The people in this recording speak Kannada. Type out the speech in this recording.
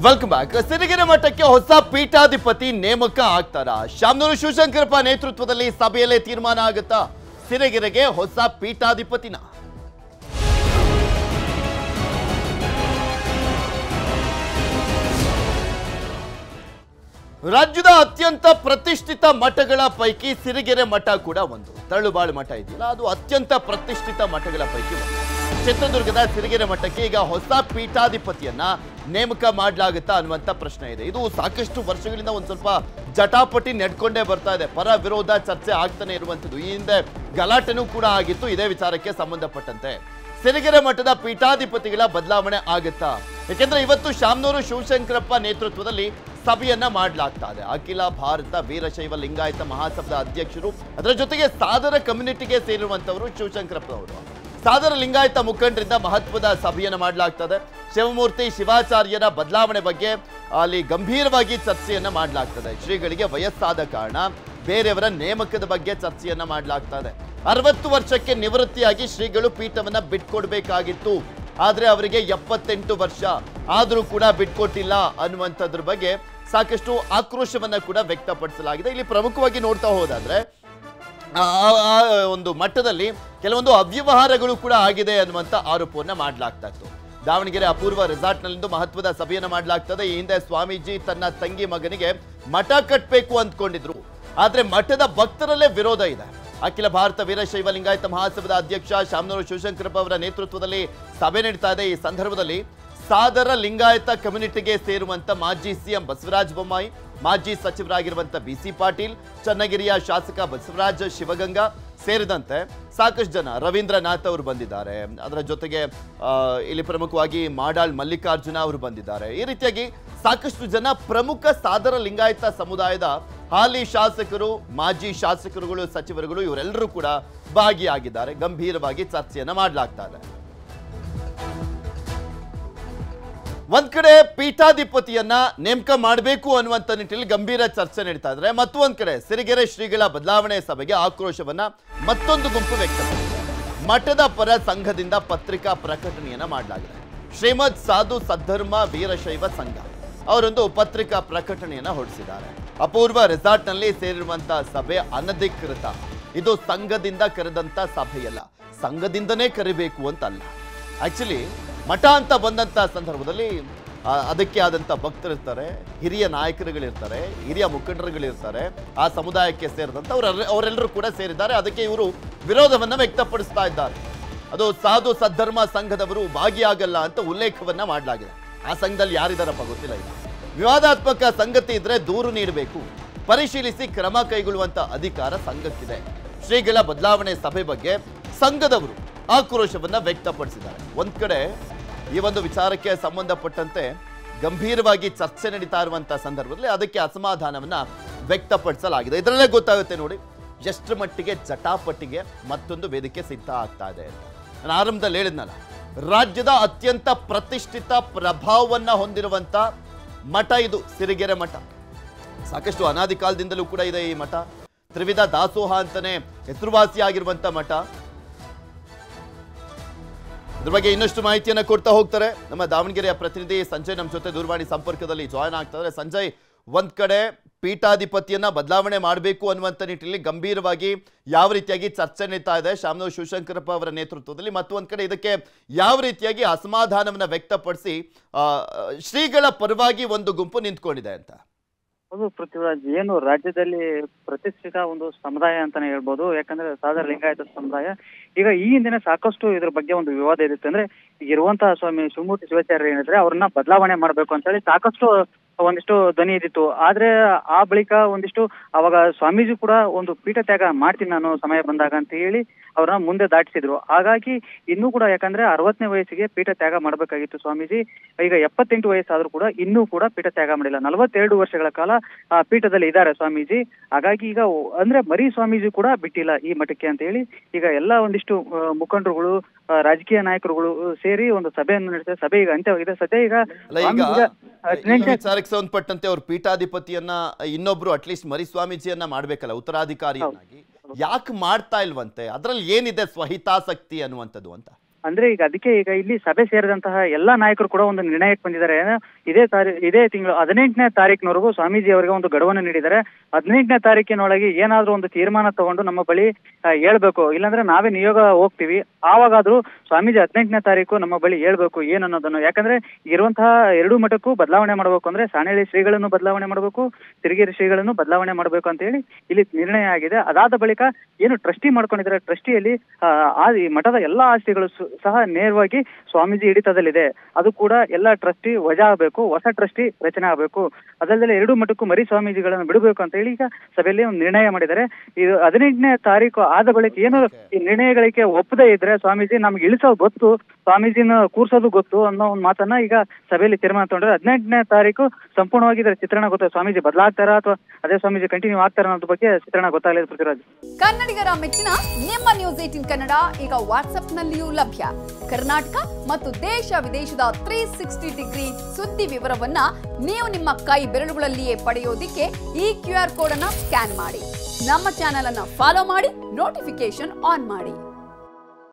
Welcome back. ಸಿರಿಗೆರೆ ಮಠಕ್ಕೆ ಹೊಸ ಪೀಠಾಧಿಪತಿ ನೇಮಕ ಆಗ್ತಾರಾ? ಶಾಮನೂರು ಶಿವಶಂಕರಪ್ಪ ನೇತೃತ್ವದಲ್ಲಿ ಸಭೆಯಲ್ಲೇ ತೀರ್ಮಾನ ಆಗುತ್ತಾ ಸಿರಿಗೆರೆಗೆ ಹೊಸ ಪೀಠಾಧಿಪತಿನ? ರಾಜ್ಯದ ಅತ್ಯಂತ ಪ್ರತಿಷ್ಠಿತ ಮಠಗಳ ಪೈಕಿ ಸಿರಿಗೆರೆ ಮಠ ಕೂಡ ಒಂದು. ತಳ್ಳುಬಾಳು ಮಠ ಇದೆಯಲ್ಲ, ಅದು ಅತ್ಯಂತ ಪ್ರತಿಷ್ಠಿತ ಮಠಗಳ ಪೈಕಿ ಒಂದು. ಚಿತ್ರದುರ್ಗದ ಸಿರಿಗೆರೆ ಮಠಕ್ಕೆ ಈಗ ಹೊಸ ಪೀಠಾಧಿಪತಿಯನ್ನ ನೇಮಕ ಮಾಡಲಾಗುತ್ತಾ ಅನ್ನುವಂಥ ಪ್ರಶ್ನೆ ಇದೆ. ಇದು ಸಾಕಷ್ಟು ವರ್ಷಗಳಿಂದ ಒಂದು ಸ್ವಲ್ಪ ಜಟಾಪಟಿ ನೆಡ್ಕೊಂಡೇ ಬರ್ತಾ ಇದೆ. ಪರ ವಿರೋಧ ಚರ್ಚೆ ಆಗ್ತಾನೆ ಇರುವಂಥದ್ದು. ಈ ಹಿಂದೆ ಗಲಾಟೆನೂ ಕೂಡ ಆಗಿತ್ತು ಇದೇ ವಿಚಾರಕ್ಕೆ ಸಂಬಂಧಪಟ್ಟಂತೆ. ಸಿರಿಗೆರೆ ಮಠದ ಪೀಠಾಧಿಪತಿಗಳ ಬದಲಾವಣೆ ಆಗುತ್ತಾ? ಯಾಕೆಂದ್ರೆ ಇವತ್ತು ಶಾಮನೂರು ಶಿವಶಂಕರಪ್ಪ ನೇತೃತ್ವದಲ್ಲಿ ಸಭೆಯನ್ನ ಮಾಡಲಾಗ್ತಾ ಇದೆ. ಅಖಿಲ ಭಾರತ ವೀರಶೈವ ಲಿಂಗಾಯತ ಮಹಾಸಭಾದ ಅಧ್ಯಕ್ಷರು, ಅದರ ಜೊತೆಗೆ ಸಾದರ ಕಮ್ಯುನಿಟಿಗೆ ಸೇರಿರುವಂತವರು ಶಿವಶಂಕರಪ್ಪನವರು. ಸಾದರ ಲಿಂಗಾಯತ ಮುಖಂಡರಿಂದ ಮಹತ್ವದ ಸಭೆಯನ್ನು ಮಾಡಲಾಗ್ತದೆ. ಶಿವಮೂರ್ತಿ ಶಿವಾಚಾರ್ಯರ ಬದಲಾವಣೆ ಬಗ್ಗೆ ಅಲ್ಲಿ ಗಂಭೀರವಾಗಿ ಚರ್ಚೆಯನ್ನ ಮಾಡಲಾಗ್ತದೆ. ಶ್ರೀಗಳಿಗೆ ವಯಸ್ಸಾದ ಕಾರಣ ಬೇರೆಯವರ ನೇಮಕದ ಬಗ್ಗೆ ಚರ್ಚೆಯನ್ನ ಮಾಡಲಾಗ್ತದೆ. 60 ವರ್ಷಕ್ಕೆ ನಿವೃತ್ತಿಯಾಗಿ ಶ್ರೀಗಳು ಪೀಠವನ್ನ ಬಿಟ್ಕೊಡ್ಬೇಕಾಗಿತ್ತು. ಆದ್ರೆ ಅವರಿಗೆ 78 ವರ್ಷ ಆದರೂ ಕೂಡ ಬಿಟ್ಕೊಟ್ಟಿಲ್ಲ ಅನ್ನುವಂಥದ್ರ ಬಗ್ಗೆ ಸಾಕಷ್ಟು ಆಕ್ರೋಶವನ್ನ ಕೂಡ ವ್ಯಕ್ತಪಡಿಸಲಾಗಿದೆ. ಇಲ್ಲಿ ಪ್ರಮುಖವಾಗಿ ನೋಡ್ತಾ ಹೋದಾದ್ರೆ ಒಂದು ಮಟ್ಟದಲ್ಲಿ ಕೆಲವೊಂದು ಅವ್ಯವಹಾರಗಳು ಕೂಡ ಆಗಿದೆ ಅನ್ನುವಂಥ ಆರೋಪವನ್ನ ಮಾಡಲಾಗ್ತಾ ಇತ್ತು. ದಾವಣಗೆರೆ ಅಪೂರ್ವ ರೆಸಾರ್ಟ್ನಲ್ಲಿಂದು ಮಹತ್ವದ ಸಭೆಯನ್ನು ಮಾಡಲಾಗ್ತದೆ. ಈ ಹಿಂದೆ ಸ್ವಾಮೀಜಿ ತನ್ನ ತಂಗಿ ಮಗನಿಗೆ ಮಠ ಕಟ್ಟಬೇಕು ಅಂದ್ಕೊಂಡಿದ್ರು. ಆದ್ರೆ ಮಠದ ಭಕ್ತರಲ್ಲೇ ವಿರೋಧ ಇದೆ. ಅಖಿಲ ಭಾರತ ವೀರಶೈವ ಲಿಂಗಾಯತ ಮಹಾಸಭಾದ ಅಧ್ಯಕ್ಷ ಶಾಮನೂರು ಶಿವಶಂಕರಪ್ಪ ಅವರ ನೇತೃತ್ವದಲ್ಲಿ ಸಭೆ ನಡೀತಾ ಇದೆ. ಈ ಸಂದರ್ಭದಲ್ಲಿ ಸಾದರ ಲಿಂಗಾಯತ ಕಮ್ಯುನಿಟಿಗೆ ಸೇರುವಂತ ಮಾಜಿ ಸಿಎಂ ಬಸವರಾಜ ಬೊಮ್ಮಾಯಿ, ಮಾಜಿ ಸಚಿವರಾಗಿರುವಂತ ಬಿಸಿ ಪಾಟೀಲ್, ಚನ್ನಗಿರಿಯ ಶಾಸಕ ಬಸವರಾಜ ಶಿವಗಂಗಾ ಸೇರಿದಂತೆ ಸಾಕಷ್ಟು ಜನ, ರವೀಂದ್ರನಾಥ್ ಅವರು ಬಂದಿದ್ದಾರೆ. ಅದರ ಜೊತೆಗೆ ಇಲ್ಲಿ ಪ್ರಮುಖವಾಗಿ ಮಾಡಾಳ್ ಮಲ್ಲಿಕಾರ್ಜುನ ಅವರು ಬಂದಿದ್ದಾರೆ. ಈ ರೀತಿಯಾಗಿ ಸಾಕಷ್ಟು ಜನ ಪ್ರಮುಖ ಸಾದರ ಲಿಂಗಾಯತ ಸಮುದಾಯದ ಹಾಲಿ ಶಾಸಕರು, ಮಾಜಿ ಶಾಸಕರುಗಳು, ಸಚಿವರುಗಳು ಇವರೆಲ್ಲರೂ ಕೂಡ ಭಾಗಿಯಾಗಿದ್ದಾರೆ. ಗಂಭೀರವಾಗಿ ಚರ್ಚೆಯನ್ನ ಮಾಡಲಾಗ್ತಾ ಇದೆ. ಒಂದ್ ಕಡೆ ಪೀಠಾಧಿಪತಿಯನ್ನ ನೇಮಕ ಮಾಡಬೇಕು ಅನ್ನುವಂಥ ನಿಟ್ಟಿನಲ್ಲಿ ಗಂಭೀರ ಚರ್ಚೆ ನಡೀತಾ ಇದ್ರೆ, ಮತ್ತೊಂದ್ ಕಡೆ ಸಿರಿಗೆರೆ ಶ್ರೀಗಳ ಬದಲಾವಣೆ ಸಭೆಗೆ ಆಕ್ರೋಶವನ್ನ ಮತ್ತೊಂದು ಗುಂಪು ವ್ಯಕ್ತಪಡಿಸಿದೆ. ಮಠದ ಪರ ಸಂಘದಿಂದ ಪತ್ರಿಕಾ ಪ್ರಕಟಣೆಯನ್ನ ಮಾಡಲಾಗಿದೆ. ಶ್ರೀಮದ್ ಸಾಧು ಸದ್ಧರ್ಮ ವೀರಶೈವ ಸಂಘ ಅವರೊಂದು ಪತ್ರಿಕಾ ಪ್ರಕಟಣೆಯನ್ನ ಹೊರಡಿಸಿದ್ದಾರೆ. ಅಪೂರ್ವ ರೆಸಾರ್ಟ್ನಲ್ಲಿ ಸೇರಿರುವಂತಹ ಸಭೆ ಅನಧಿಕೃತ, ಇದು ಸಂಘದಿಂದ ಕರೆದಂತ ಸಭೆಯಲ್ಲ, ಸಂಘದಿಂದನೇ ಕರಿಬೇಕು ಅಂತಲ್ಲ. ಆಕ್ಚುಲಿ ಮಠ ಅಂತ ಬಂದಂಥ ಸಂದರ್ಭದಲ್ಲಿ ಅದಕ್ಕೆ ಆದಂಥ ಭಕ್ತರಿರ್ತಾರೆ, ಹಿರಿಯ ನಾಯಕರುಗಳಿರ್ತಾರೆ, ಹಿರಿಯ ಮುಖಂಡರುಗಳಿರ್ತಾರೆ, ಆ ಸಮುದಾಯಕ್ಕೆ ಸೇರಿದಂಥ ಅವರೆಲ್ಲರೂ ಕೂಡ ಸೇರಿದ್ದಾರೆ. ಅದಕ್ಕೆ ಇವರು ವಿರೋಧವನ್ನ ವ್ಯಕ್ತಪಡಿಸ್ತಾ ಇದ್ದಾರೆ. ಅದು ಸಾಧು ಸದ್ಧರ್ಮ ಸಂಘದವರು ಭಾಗಿಯಾಗಲ್ಲ ಅಂತ ಉಲ್ಲೇಖವನ್ನ ಮಾಡಲಾಗಿದೆ. ಆ ಸಂಘದಲ್ಲಿ ಯಾರಿದಾರಪ್ಪ ಗೊತ್ತಿಲ್ಲ. ಈಗ ವಿವಾದಾತ್ಮಕ ಸಂಗತಿ ಇದ್ರೆ ದೂರು ನೀಡಬೇಕು, ಪರಿಶೀಲಿಸಿ ಕ್ರಮ ಕೈಗೊಳ್ಳುವಂತ ಅಧಿಕಾರ ಸಂಘಕ್ಕಿದೆ. ಶ್ರೀಗಳ ಬದಲಾವಣೆ ಸಭೆ ಬಗ್ಗೆ ಸಂಘದವರು ಆಕ್ರೋಶವನ್ನ ವ್ಯಕ್ತಪಡಿಸಿದ್ದಾರೆ. ಒಂದ್ ಕಡೆ ಈ ಒಂದು ವಿಚಾರಕ್ಕೆ ಸಂಬಂಧಪಟ್ಟಂತೆ ಗಂಭೀರವಾಗಿ ಚರ್ಚೆ ನಡೀತಾ ಇರುವಂತಹ ಸಂದರ್ಭದಲ್ಲಿ ಅದಕ್ಕೆ ಅಸಮಾಧಾನವನ್ನ ವ್ಯಕ್ತಪಡಿಸಲಾಗಿದೆ. ಇದರಲ್ಲೇ ಗೊತ್ತಾಗುತ್ತೆ ನೋಡಿ ಎಷ್ಟರ ಮಟ್ಟಿಗೆ ಜಟಾಪಟಿಗೆ ಮತ್ತೊಂದು ವೇದಿಕೆ ಸಿದ್ಧ ಆಗ್ತಾ ಇದೆ. ನಾನು ಆರಂಭದಲ್ಲಿ ಹೇಳಿದ್ನಲ್ಲ, ರಾಜ್ಯದ ಅತ್ಯಂತ ಪ್ರತಿಷ್ಠಿತ ಪ್ರಭಾವವನ್ನ ಹೊಂದಿರುವಂತ ಮಠ ಇದು ಸಿರಿಗೆರೆ ಮಠ. ಸಾಕಷ್ಟು ಅನಾದಿ ಕಾಲದಿಂದಲೂ ಕೂಡ ಇದೆ ಈ ಮಠ. ತ್ರಿವಿಧ ದಾಸೋಹ ಅಂತಾನೆ ಹೆಸರುವಾಸಿಯಾಗಿರುವಂತ ಮಠ. ಇದ್ರ ಬಗ್ಗೆ ಇನ್ನಷ್ಟು ಮಾಹಿತಿಯನ್ನ ಕೊಡ್ತಾ ಹೋಗ್ತಾರೆ ನಮ್ಮ ದಾವಣಗೆರೆಯ ಪ್ರತಿನಿಧಿ ಸಂಜಯ್. ನಮ್ಮ ಜೊತೆ ದೂರವಾಣಿ ಸಂಪರ್ಕದಲ್ಲಿ ಜಾಯ್ನ್ ಆಗ್ತಾರೆ. ಸಂಜಯ್, ಒಂದ್ ಕಡೆ ಪೀಠಾಧಿಪತಿಯನ್ನ ಬದಲಾವಣೆ ಮಾಡಬೇಕು ಅನ್ನುವಂಥ ನಿಟ್ಟಿನಲ್ಲಿ ಗಂಭೀರವಾಗಿ ಯಾವ ರೀತಿಯಾಗಿ ಚರ್ಚೆ ನಡೀತಾ ಇದೆ ಶಾಮನೂರು ಶಿವಶಂಕರಪ್ಪ ಅವರ ನೇತೃತ್ವದಲ್ಲಿ, ಮತ್ತೊಂದು ಕಡೆ ಇದಕ್ಕೆ ಯಾವ ರೀತಿಯಾಗಿ ಅಸಮಾಧಾನವನ್ನ ವ್ಯಕ್ತಪಡಿಸಿ ಶ್ರೀಗಳ ಪರವಾಗಿ ಒಂದು ಗುಂಪು ನಿಂತ್ಕೊಂಡಿದೆ ಅಂತ? ಹೌದು ಪೃಥ್ವಿರಾಜ್, ಏನು ರಾಜ್ಯದಲ್ಲಿ ಪ್ರತಿಷ್ಠಿತ ಒಂದು ಸಮುದಾಯ ಅಂತಾನೆ ಹೇಳ್ಬೋದು. ಯಾಕಂದ್ರೆ ಸಾದರ ಲಿಂಗಾಯತ ಸಮುದಾಯ ಈಗ ಈ ಹಿಂದಿನ ಸಾಕಷ್ಟು ಇದ್ರ ಬಗ್ಗೆ ಒಂದು ವಿವಾದ ಇರುತ್ತೆ. ಅಂದ್ರೆ ಈಗ ಇರುವಂತಹ ಸ್ವಾಮಿ ಶಿವಮೂರ್ತಿ ಶಿವಾಚಾರ್ಯ ಏನಿದ್ರೆ ಅವ್ರನ್ನ ಬದಲಾವಣೆ ಮಾಡ್ಬೇಕು ಅಂತ ಹೇಳಿ ಸಾಕಷ್ಟು ಒಂದಿಷ್ಟು ಧ್ವನಿ ಇದ್ದಿತ್ತು. ಆದ್ರೆ ಆ ಬಳಿಕ ಒಂದಿಷ್ಟು ಅವಾಗ ಸ್ವಾಮೀಜಿ ಕೂಡ ಒಂದು ಪೀಠ ತ್ಯಾಗ ಮಾಡ್ತೀನಿ ನಾನು ಸಮಯ ಬಂದಾಗ ಅಂತ ಹೇಳಿ ಅವ್ರನ್ನ ಮುಂದೆ ದಾಟಿಸಿದ್ರು. ಹಾಗಾಗಿ ಇನ್ನೂ ಕೂಡ ಯಾಕಂದ್ರೆ 60ನೇ ವಯಸ್ಸಿಗೆ ಪೀಠ ತ್ಯಾಗ ಮಾಡಬೇಕಾಗಿತ್ತು ಸ್ವಾಮೀಜಿ. ಈಗ 78 ವಯಸ್ಸಾದ್ರೂ ಕೂಡ ಇನ್ನೂ ಕೂಡ ಪೀಠ ತ್ಯಾಗ ಮಾಡಿಲ್ಲ. 42 ವರ್ಷಗಳ ಕಾಲ ಪೀಠದಲ್ಲಿ ಇದ್ದಾರೆ ಸ್ವಾಮೀಜಿ. ಹಾಗಾಗಿ ಈಗ ಅಂದ್ರೆ ಮರಿ ಸ್ವಾಮೀಜಿ ಕೂಡ ಬಿಟ್ಟಿಲ್ಲ ಈ ಮಠಕ್ಕೆ ಅಂತ ಹೇಳಿ ಈಗ ಎಲ್ಲ ಒಂದಿಷ್ಟು ಮುಖಂಡರುಗಳು, ರಾಜಕೀಯ ನಾಯಕರುಗಳು ಸೇರಿ ಒಂದು ಸಭೆಯನ್ನು ನಡೆಸಿದ. ಸಭೆ ಈಗ ಅಂತ್ಯವಾಗಿದೆ. ಸದ್ಯ ಈಗ ವಿಚಾರಕ್ಕೆ ಸಂಬಂಧಪಟ್ಟಂತೆ ಅವ್ರ ಪೀಠಾಧಿಪತಿಯನ್ನ ಇನ್ನೊಬ್ರು ಅಟ್ಲೀಸ್ಟ್ ಮರಿ ಸ್ವಾಮೀಜಿಯನ್ನ ಮಾಡ್ಬೇಕಲ್ಲ ಉತ್ತರಾಧಿಕಾರಿಯನ್ನಾಗಿ, ಯಾಕೆ ಮಾಡ್ತಾ ಇಲ್ವಂತೆ? ಅದ್ರಲ್ಲಿ ಏನಿದೆ ಸ್ವಹಿತಾಸಕ್ತಿ ಅನ್ನುವಂಥದ್ದು ಅಂತ? ಅಂದ್ರೆ ಈಗ ಅದಕ್ಕೆ ಈಗ ಇಲ್ಲಿ ಸಭೆ ಸೇರಿದಂತಹ ಎಲ್ಲಾ ನಾಯಕರು ಕೂಡ ಒಂದು ನಿರ್ಣಯಕ್ಕೆ ಬಂದಿದ್ದಾರೆ. ಇದೇ ತಿಂಗಳು 18ನೇ ತಾರೀಕಿನವರೆಗೂ ಸ್ವಾಮೀಜಿ ಅವರಿಗೆ ಒಂದು ಗಡುವನ್ನು ನೀಡಿದ್ದಾರೆ. 18ನೇ ತಾರೀಕಿನೊಳಗೆ ಏನಾದ್ರೂ ಒಂದು ತೀರ್ಮಾನ ತಗೊಂಡು ನಮ್ಮ ಬಳಿ ಹೇಳ್ಬೇಕು, ಇಲ್ಲಾಂದ್ರೆ ನಾವೇ ನಿಯೋಗ ಹೋಗ್ತೀವಿ. ಆವಾಗಾದ್ರೂ ಸ್ವಾಮೀಜಿ 18ನೇ ತಾರೀಕು ನಮ್ಮ ಬಳಿ ಹೇಳ್ಬೇಕು ಏನನ್ನೋದನ್ನು. ಯಾಕಂದ್ರೆ ಇರುವಂತಹ 2 ಮಠಕ್ಕೂ ಬದಲಾವಣೆ ಮಾಡಬೇಕು ಅಂದ್ರೆ ಸಾಣೇಹಳ್ಳಿ ಶ್ರೀಗಳನ್ನು ಬದಲಾವಣೆ ಮಾಡಬೇಕು, ಸಿರಿಗೆರೆ ಶ್ರೀಗಳನ್ನು ಬದಲಾವಣೆ ಮಾಡಬೇಕು ಅಂತ ಹೇಳಿ ಇಲ್ಲಿ ನಿರ್ಣಯ ಆಗಿದೆ. ಅದಾದ ಬಳಿಕ ಏನು ಟ್ರಸ್ಟಿ ಮಾಡ್ಕೊಂಡಿದ್ದಾರೆ, ಟ್ರಸ್ಟಿಯಲ್ಲಿ ಈ ಮಠದ ಎಲ್ಲಾ ಆಸ್ತಿಗಳು ಸಹ ನೇರವಾಗಿ ಸ್ವಾಮೀಜಿ ಹಿಡಿತದಲ್ಲಿದೆ. ಅದು ಕೂಡ ಎಲ್ಲ ಟ್ರಸ್ಟಿ ವಜಾ ಆಗಬೇಕು, ಹೊಸ ಟ್ರಸ್ಟಿ ರಚನೆ ಆಗಬೇಕು. ಅದಲ್ಲದೆ 2 ಮಠಕ್ಕೂ ಮರಿ ಸ್ವಾಮೀಜಿಗಳನ್ನು ಬಿಡಬೇಕು ಅಂತ ಹೇಳಿ ಈಗ ಸಭೆಯಲ್ಲಿ ಒಂದು ನಿರ್ಣಯ ಮಾಡಿದ್ದಾರೆ. ಇದು 18ನೇ ತಾರೀಕು ಆದ ಬಳಿಕ ಏನು ಈ ನಿರ್ಣಯಗಳಿಗೆ ಒಪ್ಪದೇ ಇದ್ರೆ ಸ್ವಾಮೀಜಿ ನಮ್ಗೆ ಇಳಿಸೋದು ಗೊತ್ತು, ಸ್ವಾಮೀಜಿನ ಕೂರ್ಸೋದು ಗೊತ್ತು ಅನ್ನೋ ಒಂದು ಮಾತನ್ನ ಈಗ ಸಭೆಯಲ್ಲಿ ತೀರ್ಮಾನ ತಗೊಂಡ್ರೆ 18ನೇ ತಾರೀಕು ಸಂಪೂರ್ಣವಾಗಿ ಇದರ ಚಿತ್ರಣ ಗೊತ್ತಾಗ ಸ್ವಾಮೀಜಿ ಬದಲಾಗ್ತಾರಾ ಅಥವಾ ಅದೇ ಸ್ವಾಮೀಜಿ ಕಂಟಿನ್ಯೂ ಆಗ್ತಾರ ಅನ್ನೋದ್ರ ಬಗ್ಗೆ ಚಿತ್ರಣ ಗೊತ್ತಾಗಲಿದೆ. ಪೃಥ್ವಿರಾಜ್, ಕನ್ನಡಿಗರ ಮೆಚ್ಚಿನ ನಿಮ್ಮ ನ್ಯೂಸ್ 18 ಕನ್ನಡ ಈಗ ವಾಟ್ಸ್ಆಪ್ ನಲ್ಲಿಯೂ ಲಭ್ಯ. ಕರ್ನಾಟಕ ಮತ್ತು ದೇಶ ವಿದೇಶದ 360 ಡಿಗ್ರಿ ಸುದ್ದಿ ವಿವರವನ್ನ ನೀವು ನಿಮ್ಮ ಕೈ ಬೆರಳುಗಳಲ್ಲಿಯೇ ಪಡೆಯೋದಿಕ್ಕೆ ಈ QR ಕೋಡ್ ಅನ್ನ ಸ್ಕ್ಯಾನ್ ಮಾಡಿ. ನಮ್ಮ ಚಾನೆಲ್ ಅನ್ನ ಫಾಲೋ ಮಾಡಿ, ನೋಟಿಫಿಕೇಶನ್ ಆನ್ ಮಾಡಿ.